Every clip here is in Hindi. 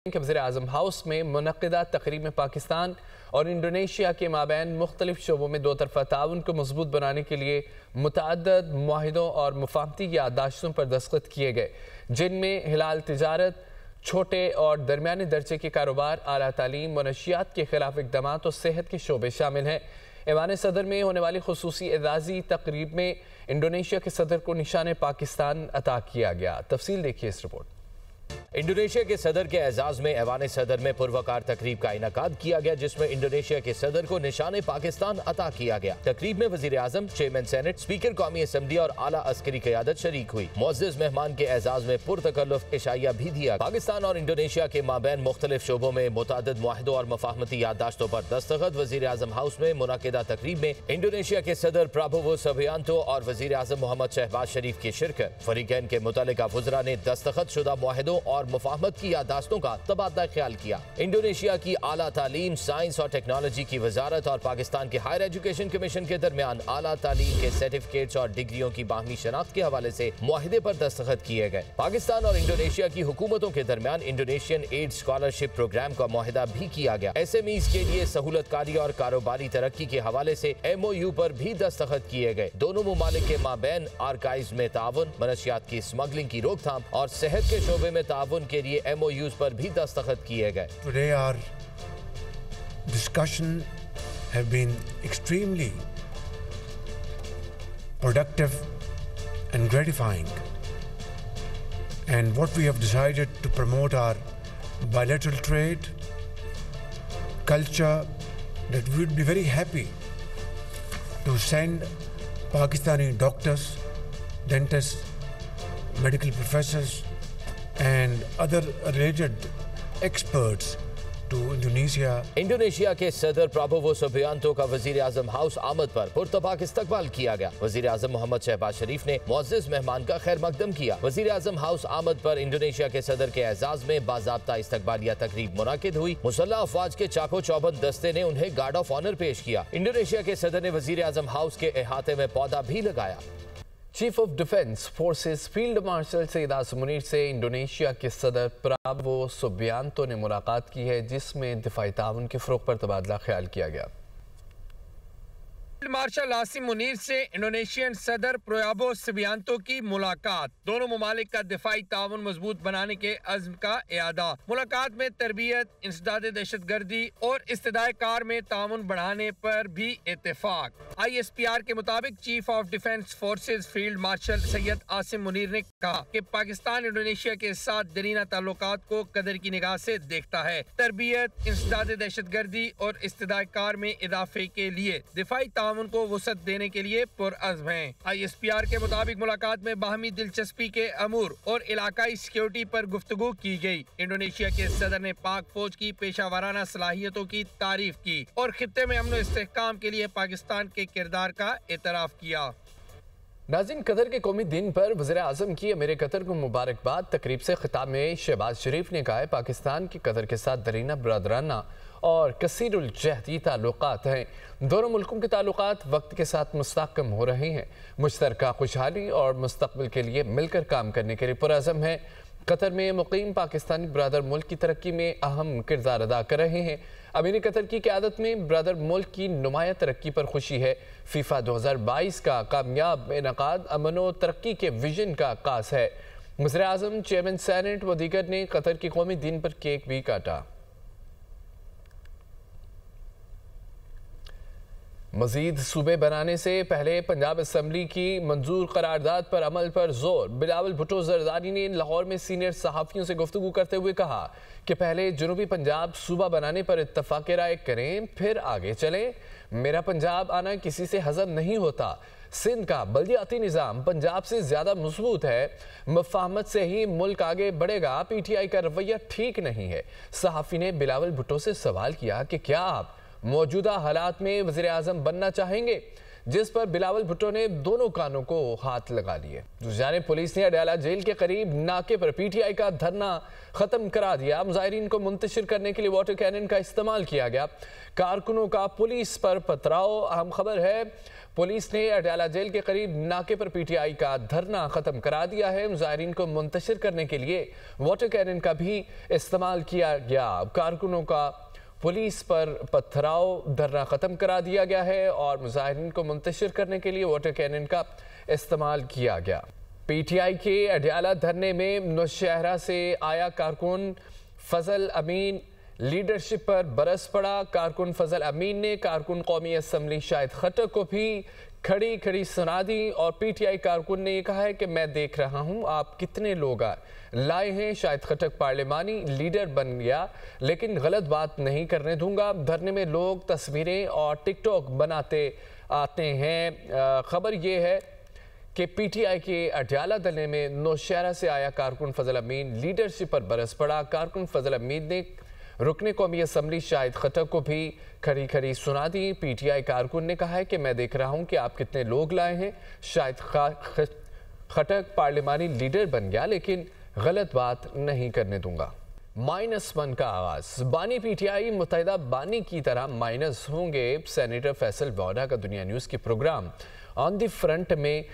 वज़ीर-ए-आज़म हाउस में मुनक़िदा तक़रीब में पाकिस्तान और इंडोनेशिया के माबैन मुख्तलिफ शोबों में दो तरफ़ा ताउन को मजबूत बनाने के लिए मुतअद्दिद मुआहिदों और मुफ़ाहमती याददाश्तों पर दस्तखत किए गए, जिनमें हिलाल तिजारत, छोटे और दरमियाने दर्जे के कारोबार, आला तालीम, मनशियात के खिलाफ इक़दामात और सेहत के शोबे शामिल हैं। ऐवान सदर में होने वाली खुसूसी एज़ाज़ी तक़रीब में इंडोनेशिया के सदर को निशान पाकिस्तान अता किया गया। तफसील देखिए इस रिपोर्ट। इंडोनेशिया के सदर के एजाज में ऐवान सदर में पुरवकार तकरीब का इनकाद किया गया, जिसमें इंडोनेशिया के सदर को निशान पाकिस्तान अता किया गया। तकरीब में वज़ीर आज़म, चेयरमैन सेनेट, स्पीकर कौमी असम्बली और आला अस्करी क़यादत शरीक हुई। मुअज़्ज़िज़ मेहमान के एजाज में पुरतकल्लुफ़ इशाइया भी दिया। पाकिस्तान और इंडोनेशिया के माबैन मुख्तलिफ शोबों में मुतअद्दिद मुआहिदों और मफाहमती याददाश्तों पर दस्तखत। वज़ीर आज़म हाउस में मुनक़िदा तकरीब में इंडोनेशिया के सदर प्राबोवो सुबियांतो और वज़ीर आज़म मोहम्मद शहबाज शरीफ की शिरकत। फरीकैन के मुतल्लिका वुज़रा ने दस्तखत शुदा मुआहिदों और मुफाहमत की याददाश्तों का तबादला ख्याल किया। इंडोनेशिया की आला तालीम, साइंस और टेक्नोलॉजी की वजारत और पाकिस्तान के हायर एजुकेशन कमीशन के दरमियान आला तालीम के सर्टिफिकेट्स और डिग्रियों की बाहमी शनाख्त के हवाले से मुआहिदे पर दस्तखत किए गए। पाकिस्तान और इंडोनेशिया की हुकूमतों के दरमियान इंडोनेशियन एड स्कॉलरशिप प्रोग्राम का मुआहिदा भी किया गया। SMEs के लिए सहूलतकारी और कारोबारी तरक्की के हवाले से MOU पर भी दस्तखत किए गए। दोनों मुमालिक के माबैन आर्काइव्स में ताउन, मनशियात की स्मगलिंग की रोकथाम और सेहत के शोबे में ताउन के लिए MOUs पर भी दस्तखत किए गए। Today our discussion have been extremely productive and gratifying, and what we have decided to promote our bilateral trade, culture, that we would be very happy to send Pakistani doctors, dentists, medical professors and other related experts to Indonesia. Indonesia के सदर प्राबोवो सुबियांतो का वज़ीर आज़म हाउस आमद पर पुरतबाक इस्तकबाल किया गया। वज़ीर आज़म मोहम्मद शहबाज शरीफ ने मुअज़्ज़िज़ मेहमान का खैर मकदम किया। वज़ीर आज़म हाउस आमद पर इंडोनेशिया के सदर के एजाज में बाज़ाब्ता इस्तकबालिया तकरीब मुनाकिद हुई। मुसल्लह अफ़वाज के चाको चौबंद दस्ते ने उन्हें गार्ड ऑफ ऑनर पेश किया। इंडोनेशिया के सदर ने वज़ीर आज़म हाउस के अहाते में पौधा भी लगाया। Chief of defence forces field marshal Syed Asim Munir से इंडोनेशिया के सदर प्राबोवो सुबियांतो ने मुलाकात की है, जिसमें दिफाई ताउन के फ़रोग़ पर तबादला ख्याल किया गया। फील्ड मार्शल आसिम मुनीर से इंडोनेशियन सदर प्राबोवो सुबियांतो की मुलाकात। दोनों मुमालिक का दिफाई ताउन मजबूत बनाने के अज़्म का इयादा। मुलाकात में तरबियत, इंसदाद दहशत गर्दी और इस्तिदाए कार में ताउन बढ़ाने पर भी इत्तेफाक। ISPR के मुताबिक chief of defence forces field marshal Syed Asim Munir ने कहा कि पाकिस्तान इंडोनेशिया के साथ दरीना ताल्लुकात को कदर की निगाह से देखता है। तरबियत, इंसदाद दहशत गर्दी और इस्तिदाए कार में इजाफे के लिए दिफाई उनको वसअत देने के लिए पुरअज़्म हैं। ISPR के मुताबिक मुलाकात में बाहमी दिलचस्पी के अमूर और इलाकाई सिक्योरिटी पर गुफ्तगू की गई। इंडोनेशिया के सदर ने पाक फौज की पेशावराना सलाहियतों की तारीफ की और खित्ते में अमन इस्तेहकाम के लिए पाकिस्तान के किरदार का एतराफ़ किया। नाज़रीन, कतर के कौमी दिन पर वज़ीर आज़म की अमीर कतर को मुबारकबाद। तकरीब से खिताब में शहबाज शरीफ ने कहा है, पाकिस्तान की कतर के साथ दरीना बरादराना और कसीरुल जहदी ताल्लुकात हैं। दोनों मुल्कों के ताल्लुकात वक्त के साथ मुस्तहकम हो रहे हैं। मुश्तरका खुशहाली और मुस्तकबिल के लिए मिलकर काम करने के लिए पुरअज़म है। कतर में मुकीम पाकिस्तानी ब्रदर मुल्क की तरक्की में अहम किरदार अदा कर रहे हैं। अमीर कतर की क़यादत में ब्रदर मुल्क की नुमाया तरक्की पर खुशी है। FIFA 2022 का कामयाब इनकाद अमन व तरक्की के विजन का आगाज़ है। वज़ीर आज़म, चेयरमैन सेनेट व दीगर ने कतर के कौमी दिन पर केक भी काटा। मजीद सूबे बनाने से पहले पंजाब असम्बली की मंजूर करारदाद पर अमल पर जोर। बिलावल भुट्टो जरदारी ने लाहौर में सीनियर सहाफ़ियों से गुफ्तगू करते हुए कहा कि पहले जनूबी पंजाब सूबा बनाने पर इत्तफाक़ राय करें, फिर आगे चलें। मेरा पंजाब आना किसी से हज़म नहीं होता। सिंध का बल्दियाती निज़ाम पंजाब से ज़्यादा मजबूत है। मफाहमत से ही मुल्क आगे बढ़ेगा। PTI का रवैया ठीक नहीं है। सहाफ़ी ने बिलावल भुट्टो से सवाल किया कि क्या आप मौजूदा हालात में वज़ीर आज़म बनना चाहेंगे? जिस पर बिलावल भुट्टो ने दोनों कानों को हाथ लगा लिए। दूसरी जानिब पुलिस ने अडयाला जेल के करीब नाके पर पीटीआई का धरना खत्म करा दिया। मुजाहिरीन को मुंतशिर करने के लिए वाटर कैनन का इस्तेमाल किया गया। कारकुनों का पुलिस पर पथराव। अहम खबर है, पुलिस ने अडयाला जेल के करीब नाके पर पीटीआई का धरना खत्म करा दिया है। मुजाहिरीन को मुंतशिर करने के लिए वाटर कैनन का भी इस्तेमाल किया गया। कारकुनों का पुलिस पर पथराव, धरना खत्म करा दिया गया है और मुजाहिरीन को मुंतशिर करने के लिए वाटर कैनन का इस्तेमाल किया गया। पीटीआई के अडयाला धरने में नौशहरा से आया कारकुन फजल अमीन लीडरशिप पर बरस पड़ा। कारकुन फजल अमीन ने कारकुन कौमी असम्बली शाहिद खट्टक को भी खड़ी खड़ी सुना दी और पीटीआई कारकुन ने कहा है कि मैं देख रहा हूं आप कितने लोग लाए हैं। शाहिद खट्टक पार्लिमानी लीडर बन गया, लेकिन गलत बात नहीं करने दूंगा। धरने में लोग तस्वीरें और टिकटॉक बनाते आते हैं। खबर यह है कि पीटीआई के अडयाला धरने में नौशहरा से आया कारकुन फजल अमीन लीडरशिप पर बरस पड़ा। कारकुन फजल अमीन ने रुकने कौमी असम्बली शाहिद खट्टक को भी खड़ी खड़ी सुना दी। पीटीआई कारकुन ने कहा है कि मैं देख रहा हूं कि आप कितने लोग लाए हैं। शाहिद खट्टक पार्लिमानी लीडर बन गया, लेकिन गलत बात नहीं करने दूंगा। -1 का आगाज। बानी पीटीआई मुत्तहिदा बानी की तरह माइनस होंगे। सेनेटर फैसल वोहरा का दुनिया न्यूज़ के प्रोग्राम ऑन द फ्रंट में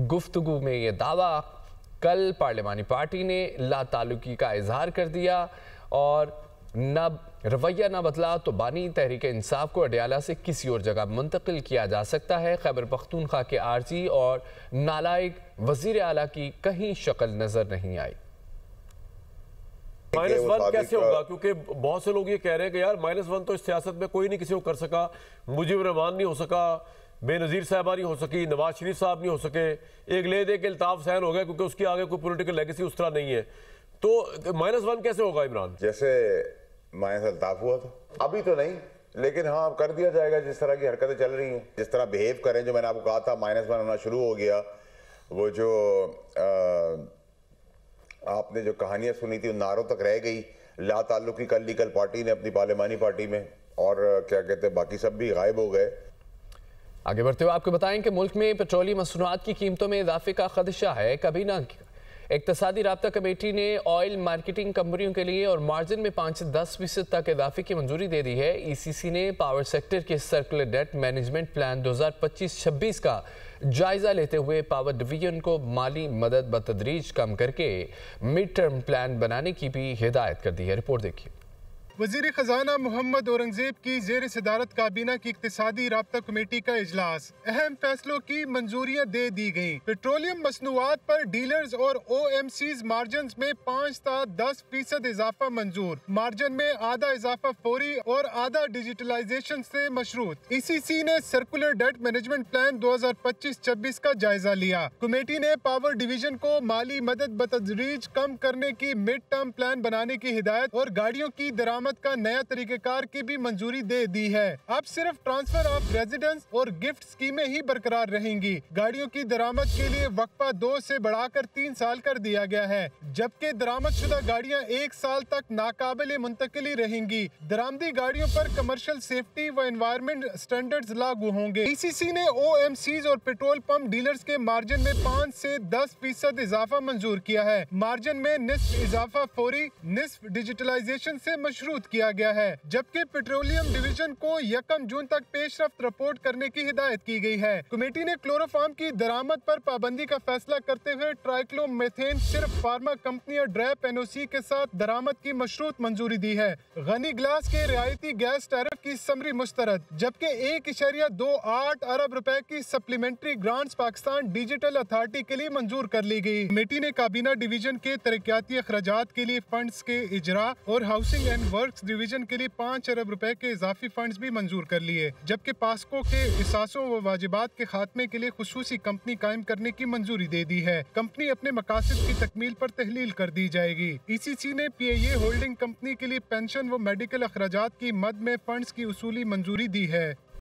गुफ्तगू में यह दावा। कल पार्लिमानी पार्टी ने लाताल्लुकी का इजहार कर दिया और रवैया न बदला तो बानी तहरीक इंसाफ को अडयाला से किसी और जगह मुंतकिल किया जा सकता है। खैबर पख्तूनख्वा के आरजी और नालायक वजीर आला की कहीं शक्ल नजर नहीं आई। -1 कैसे होगा? क्योंकि बहुत से लोग ये कह रहे हैं कि यार -1 तो इस सियासत में कोई नहीं किसी को कर सका। मुजीब रहमान नहीं हो सका, बेनज़ीर साहबा नहीं हो सकी, नवाज शरीफ साहब नहीं हो सके, एक ले दे के अल्ताफ सैन हो गया क्योंकि उसकी आगे कोई पॉलिटिकल लेगेसी उस तरह नहीं है। तो -1 कैसे होगा इमरान? जैसे माइनस अल्ताफ हुआ था, अभी तो नहीं, लेकिन हाँ अब कर दिया जाएगा। जिस तरह की हरकतें चल रही हैं, जिस तरह बिहेव करें, जो मैंने आपको कहा था -1 होना शुरू हो गया। वो जो आपने जो कहानियां सुनी थी उन नारों तक रह गई। ला ताल्लुकी कर ली कल पार्टी ने अपनी पार्लिमानी पार्टी में, और क्या कहते हैं बाकी सब भी गायब हो गए। आगे बढ़ते हुए आपको बताएं कि मुल्क में पेट्रोलियम मसनूआत की कीमतों में इजाफे का खदशा है। कभी ना इक्तसादी राब्ता कमेटी ने ऑयल मार्केटिंग कंपनियों के लिए और मार्जिन में 5 से 10% तक इजाफे की मंजूरी दे दी है। ईसीसी ने पावर सेक्टर के सर्कुलर डेट मैनेजमेंट प्लान 2025-26 का जायजा लेते हुए पावर डिवीजन को माली मदद बतदरीज कम करके मिड टर्म प्लान बनाने की भी हिदायत कर दी है। रिपोर्ट देखिए। वज़ीर ख़जाना मोहम्मद औरंगज़ेब की ज़ेर सदारत काबीना की इक्तिसादी राब्ता कमेटी का इजलास। अहम फैसलों की मंजूरियाँ दे दी गयी। पेट्रोलियम मसनूआत पर डीलर्स और OMCs मार्जिन में 5 से 10% इजाफा मंजूर। मार्जिन में आधा इजाफा फौरी और आधा डिजिटलाइजेशन से मशरूत। ECC ने सर्कुलर डेट मैनेजमेंट प्लान 2025-26 का जायजा लिया। कमेटी ने पावर डिवीजन को माली मदद बतदरीज कम करने की मिड टर्म प्लान बनाने की हिदायत और गाड़ियों की दरामद का नया तरीकेकार की भी मंजूरी दे दी है। अब सिर्फ ट्रांसफर ऑफ रेजिडेंस और गिफ्ट स्कीमें ही बरकरार रहेंगी। गाड़ियों की दरामद के लिए वक्फा 2 से बढ़ाकर 3 साल कर दिया गया है, जबकि दरामद शुदा गाड़ियां 1 साल तक नाकाबिले मुंतकिली रहेंगी। दरामदी गाड़ियों पर कमर्शियल सेफ्टी व एनवायरमेंट स्टैंडर्ड्स लागू होंगे। ECC ने OMCs और पेट्रोल पंप डीलर्स के मार्जिन में 5 से 10% इजाफा मंजूर किया है। मार्जिन में निस्फ इजाफा फौरी, निस्फ डिजिटलाइजेशन से मशरूत किया गया है, जबकि पेट्रोलियम डिवीजन को 1 जून तक पेशरफ्त रिपोर्ट करने की हिदायत की गई है। कमेटी ने क्लोरोफार्म की दरामद पर पाबंदी का फैसला करते हुए ट्राइक्लोमेथेन सिर्फ फार्मा कंपनियां ड्रैप NOC के साथ दरामद की मशरूत मंजूरी दी है। गनी ग्लास के रियायती गैस टैरिफ की समरी मुस्तरद, जबकि 1.28 अरब रुपए की supplementary grants Pakistan digital authority के लिए मंजूर कर ली गई। कमेटी ने काबीना डिवीजन के तरक्याती अखराजात के लिए फंड्स के इजरा और हाउसिंग एंड वर्क्स डिवीजन के लिए 5 अरब रुपए के इजाफी फंड्स भी मंजूर कर लिए, जबकि पास्को के इसासों व वाजिबात के खात्मे के लिए खुसूसी कंपनी कायम करने की मंजूरी दे दी है। कंपनी अपने मकासद की तकमील पर तहलील कर दी जाएगी। ECC ने PIA होल्डिंग कंपनी के लिए पेंशन व मेडिकल अखराजात की मद में फंड्स की उसूली मंजूरी दी है।